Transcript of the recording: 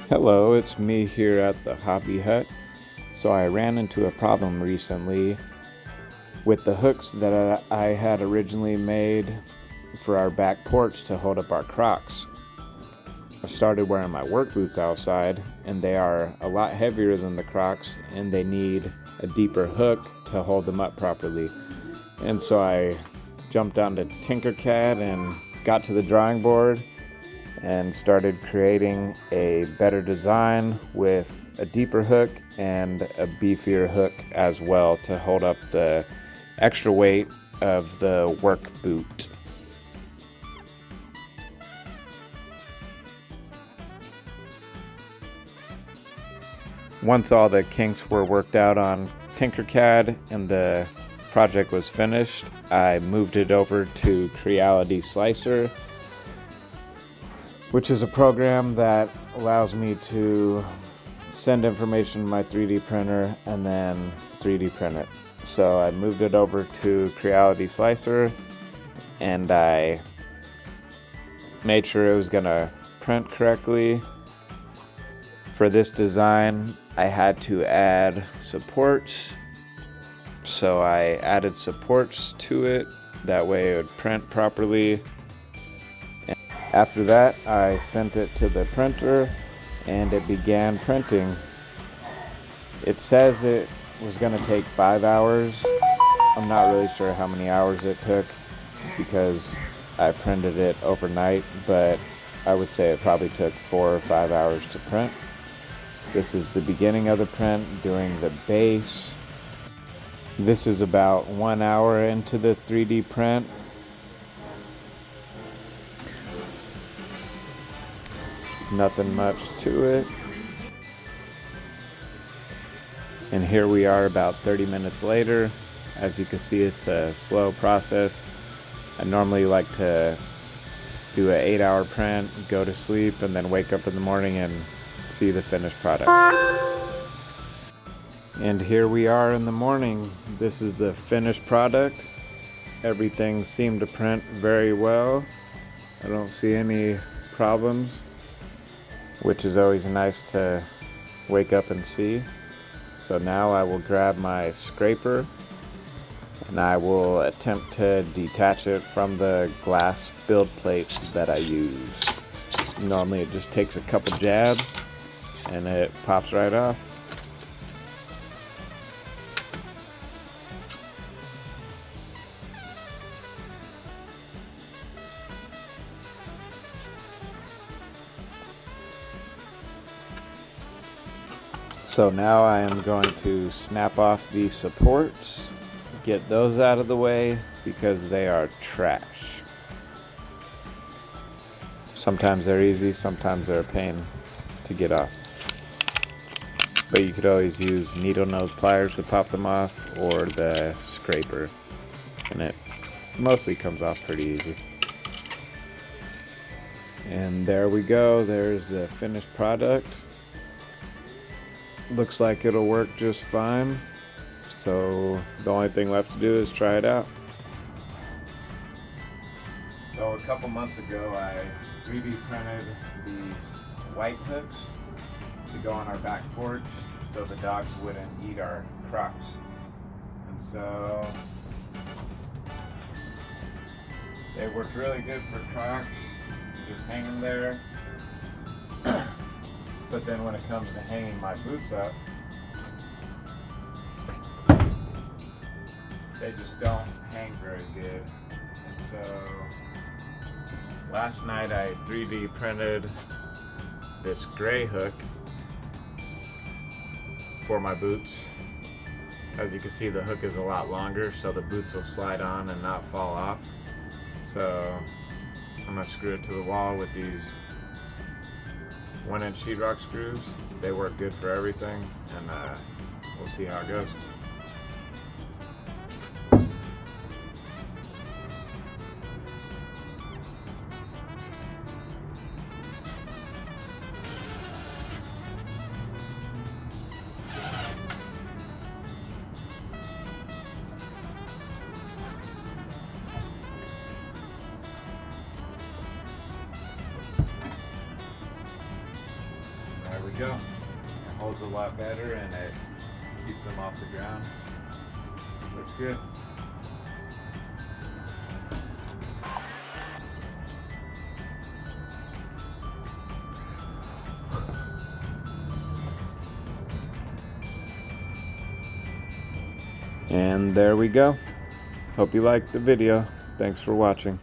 Hello, it's me here at the Hobby Hut. So I ran into a problem recently with the hooks that I had originally made for our back porch to hold up our Crocs. I started wearing my work boots outside, and they are a lot heavier than the Crocs, and they need a deeper hook to hold them up properly. And so I jumped onto Tinkercad and got to the drawing board and started creating a better design with a deeper hook and a beefier hook as well to hold up the extra weight of the work boot. Once all the kinks were worked out on Tinkercad and the project was finished, I moved it over to Creality Slicer, which is a program that allows me to send information to my 3D printer and then 3D print it. So I moved it over to Creality Slicer, and I made sure it was gonna print correctly. For this design, I had to add supports, so I added supports to it, that way it would print properly. After that, I sent it to the printer and it began printing. It says it was going to take 5 hours. I'm not really sure how many hours it took because I printed it overnight, but I would say it probably took 4 or 5 hours to print. This is the beginning of the print, doing the base. This is about 1 hour into the 3D print. Nothing much to it. And here we are about 30 minutes later. As you can see, it's a slow process. I normally like to do an 8-hour print, go to sleep, and then wake up in the morning and see the finished product. And here we are in the morning. This is the finished product. Everything seemed to print very well. I don't see any problems, which is always nice to wake up and see. So now I will grab my scraper and I will attempt to detach it from the glass build plate that I use. Normally it just takes a couple jabs and it pops right off. So now I am going to snap off the supports, get those out of the way because they are trash. Sometimes they're easy, sometimes they're a pain to get off. But you could always use needle nose pliers to pop them off, or the scraper, and it mostly comes off pretty easy. And there we go, there's the finished product. Looks like it'll work just fine, so the only thing left to do is try it out. So a couple months ago I 3D printed these white hooks to go on our back porch so the dogs wouldn't eat our Crocs. And so they worked really good for Crocs, just hang them there. But then when it comes to hanging my boots up, they just don't hang very good. And so last night I 3D printed this gray hook for my boots. As you can see, the hook is a lot longer, so the boots will slide on and not fall off. So I'm gonna screw it to the wall with these 1-inch sheetrock screws. They work good for everything, and we'll see how it goes. you go. It holds a lot better and it keeps them off the ground. Looks good. And there we go. Hope you liked the video. Thanks for watching.